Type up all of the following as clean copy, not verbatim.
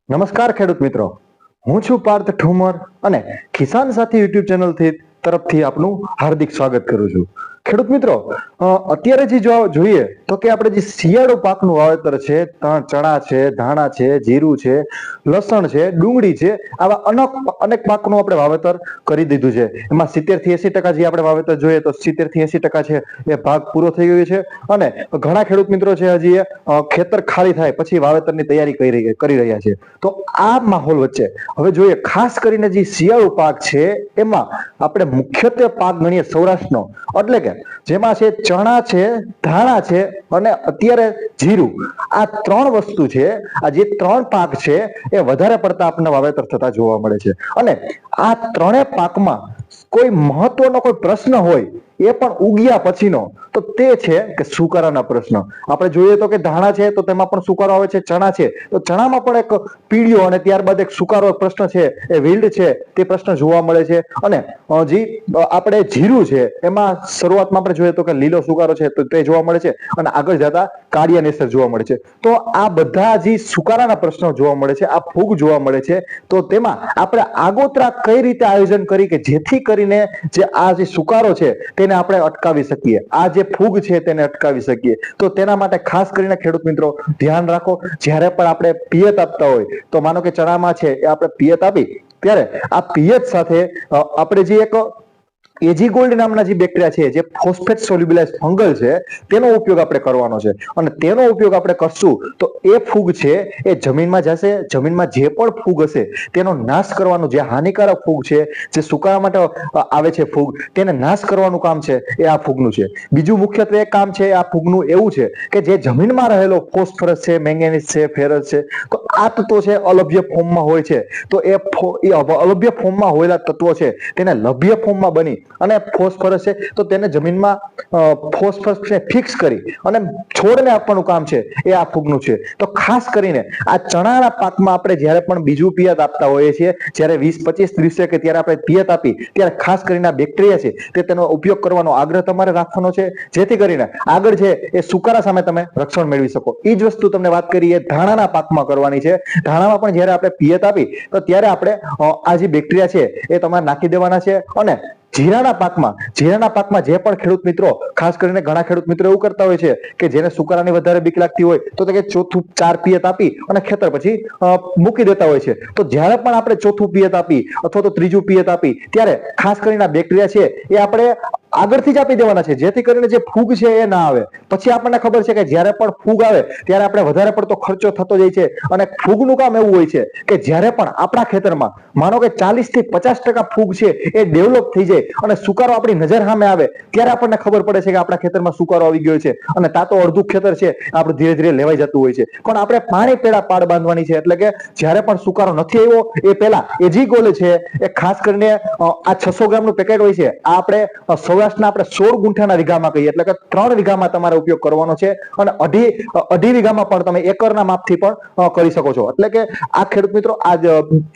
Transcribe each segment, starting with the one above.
નમસ્કાર ખેડૂત મિત્રો, હું છું પાર્થ ઠુમર અને કિસાન સાથી યુટ્યુબ ચેનલથી તરફથી આપનું હાર્દિક સ્વાગત કરું છું. ખેડૂત મિત્રો, અત્યારે જે જોઈએ તો કે આપણે જે શિયાળુ પાકનું વાવેતર છે, ચણા છે, ધાણા છે, જીરું છે, લસણ છે, ડુંગળી છે, આવા અનેક પાકનું આપણે વાવેતર કરી દીધું છે. એમાં 70 થી 80% જે આપણે વાવેતર જોઈએ તો 70 થી 80% છે એ ભાગ પૂરો થઈ ગયો છે અને ઘણા ખેડૂત મિત્રો છે હજી ખેતર ખાલી થાય પછી વાવેતરની તૈયારી કરી રહ્યા છે. તો આ માહોલ વચ્ચે હવે જોઈએ ખાસ કરીને જે શિયાળુ પાક છે એમાં આપણે મુખ્યત્વે પાક ગણીએ સૌરાષ્ટ્રનો, એટલે કે જેમાં છે ચણા છે, ધાણા છે અને અત્યારે જીરું. આ ત્રણ વસ્તુ છે, આ જે ત્રણ પાક છે એ વધારે પડતા આપણને વાવેતર થતા જોવા મળે છે. અને આ ત્રણેય પાકમાં કોઈ મહત્વનો કોઈ પ્રશ્ન હોય એ પણ ઉગ્યા પછીનો તો તે છે કે સુકારાના પ્રશ્ન. આપણે જોઈએ તો કે ધાણા છે તો તેમાં પણ સુકારો આવે છે, ચણા છે તો ચણામાં પણ એક પીળીઓ અને ત્યારબાદ એક સુકારો પ્રશ્ન છે, એ વિલ્ડ છે તે પ્રશ્ન જોવા મળે છે. અને જે આપણે જીરું છે એમાં શરૂઆતમાં આપણે જોઈએ તો કે લીલો સુકારો છે તો તે જોવા મળે છે અને આગળ જતા કાળિયા નેસર જોવા મળે છે. તો આ બધા જે સુકારાના પ્રશ્નો જોવા મળે છે, આ ફૂગ જોવા મળે છે, તો તેમાં આપણે આગોતરા કઈ રીતે આયોજન કરી કે જેથી કરીને જે આ જે સુકારો છે તેને આપણે અટકાવી શકીએ, આ જે ફૂગ છે તેને અટકાવી શકીએ. તો તેના માટે ખાસ કરીને ખેડૂત મિત્રો ધ્યાન રાખો, જ્યારે પણ આપણે પિયત આપતા હોય તો માનો કે ચણામાં છે એ આપણે પિયત આપી ત્યારે આ પિયત સાથે આપણે જે એક એજીગોલ્ડ નામના જે બેક્ટેરિયા છે, જે ફોસ્ફેટ સોલ્યુબલાઇઝ ફંગલ છે, તેનો ઉપયોગ આપણે કરવાનો છે. અને તેનો ઉપયોગ આપણે કરશું તો એ ફૂગ છે એ જમીનમાં જશે, જમીનમાં જે પણ ફૂગ હશે તેનો નાશ કરવાનો, જે હાનિકારક ફૂગ છે, જે સુકારા માટે આવે છે ફૂગ, તેને નાશ કરવાનું કામ છે એ આ ફૂગનું છે. બીજું મુખ્યત્વે એક કામ છે આ ફૂગનું એવું છે કે જે જમીનમાં રહેલો ફોસ્ફરસ છે, મેંગેનીઝ છે, ફેરસ છે, તો આ તત્વો છે અલભ્ય ફોર્મમાં હોય છે. તો એ અલભ્ય ફોર્મમાં હોયેલા તત્વો છે તેને લભ્ય ફોર્મમાં બની અને ફોસ્ફરસ છે તો તેને જમીનમાં ફોસ્ફરસને ફિક્સ કરી અને છોડને આપવાનું કામ છે એ આ ફૂગનું છે. તો ખાસ કરીને આ ચણાના પાકમાં આપણે જ્યારે પણ બીજું પિયત આપતા હોઈએ છીએ, જ્યારે 20-25 દિવસે કે ત્યારે આપણે પિયત આપી ત્યારે ખાસ કરીને આ બેક્ટેરિયા છે તે તેનો ઉપયોગ કરવાનો આગ્રહ તમારે રાખવાનો છે, જેથી કરીને આગળ છે એ સુકારા સામે તમે રક્ષણ મેળવી શકો. એ જ વસ્તુ તમને વાત કરી એ ધાણાના પાકમાં કરવાની છે. ધાણામાં પણ જ્યારે આપણે પિયત આપી તો ત્યારે આપણે આ જે બેક્ટેરિયા છે એ તમારે નાખી દેવાના છે. અને જીરાના પાકમાં જે પણ ખેડૂત મિત્રો, ખાસ કરીને ઘણા ખેડૂત મિત્રો એવું કરતા હોય છે કે જેને સુકારાની વધારે બીક લાગતી હોય તો કે ચોથું 4 પિયત આપી અને ખેતર પછી મૂકી દેતા હોય છે. તો જ્યારે પણ આપણે ચોથું પિયત આપી અથવા તો ત્રીજું પિયત આપી ત્યારે ખાસ કરીને આ બેક્ટેરિયા છે એ આપણે આગળથી જ આપી દેવાના છે, જેથી કરીને જે ફૂગ છે એ ના આવે. પછી આપણને ખબર છે કે જ્યારે પણ ફૂગ આવે ત્યારે આપણે વધારે પડતો ખર્ચો થતો જાય છે. અને ફૂગનું કામ એવું હોય છે કે જ્યારે પણ આપણા ખેતરમાં માનો કે 40 થી 50% ફૂગ છે એ ડેવલપ થઈ જાય અને સુકારો આપણી નજર સામે આવે ત્યારે આપણને ખબર પડે છે કે આપણા ખેતરમાં સુકારો આવી ગયો છે અને તાતો અડધું ખેતર છે આપણે ધીરે ધીરે લેવાઈ જતું હોય છે. પણ આપણે પાણી પેલા પાડ બાંધવાની છે, એટલે કે જ્યારે પણ સુકારો નથી આવ્યો એ પહેલા એજીગોલ છે એ ખાસ કરીને આ 600 ગ્રામનું પેકેટ હોય છે, આ આપણે સૌરાષ્ટ્રના આપણે 16 ગુંઠાના વીઘામાં કહીએ, એટલે કે 3 વીઘામાં તમારે ઉપયોગ કરવાનો છે. અને અઢી વીઘામાં પણ તમે એકરના માપથી પણ કરી શકો છો. એટલે કે આ ખેડૂત મિત્રો આ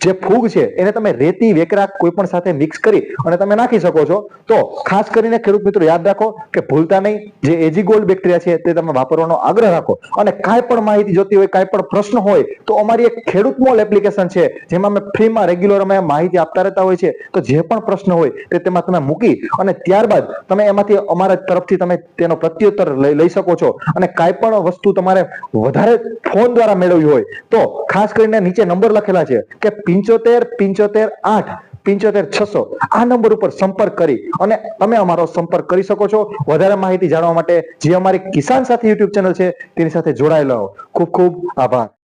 જે ફૂગ છે એને તમે રેતી, વેકરા કોઈ પણ સાથે મિક્સ કરી અને તમે નાખી શકો છો. તો ખાસ કરીને ખેડૂત મિત્રો યાદ રાખો કે ભૂલતા નહીં, જે એજીગોલ્ડ બેક્ટેરિયા છે તે તમે વાપરવાનો આગ્રહ રાખો. અને કાંઈ પણ માહિતી જોતી હોય, કાંઈ પણ પ્રશ્ન હોય તો અમારી એક ખેડૂત મોલ એપ્લિકેશન છે જેમાં અમે ફ્રીમાં રેગ્યુલર અમે માહિતી આપતા રહેતા હોય છે. તો જે પણ પ્રશ્ન હોય તે તેમાં તમે મૂકી અને ત્યારબાદ તમે એમાંથી અમારા તરફથી તમે તેનો પ્રત્યુત્તર લઈ શકો છો. અને કાંઈ પણ વસ્તુ તમારે વધારે ફોન દ્વારા મેળવવી હોય તો ખાસ કરીને નીચે નંબર લખેલા છે કે 75 75 8 75 600, આ નંબર ઉપર સંપર્ક કરી અને તમે અમારો સંપર્ક કરી શકો છો. વધારે માહિતી જાણવા માટે જે અમારી કિસાન સાથી યુટ્યુબ ચેનલ છે તેની સાથે જોડાયેલા હો. ખૂબ ખૂબ આભાર.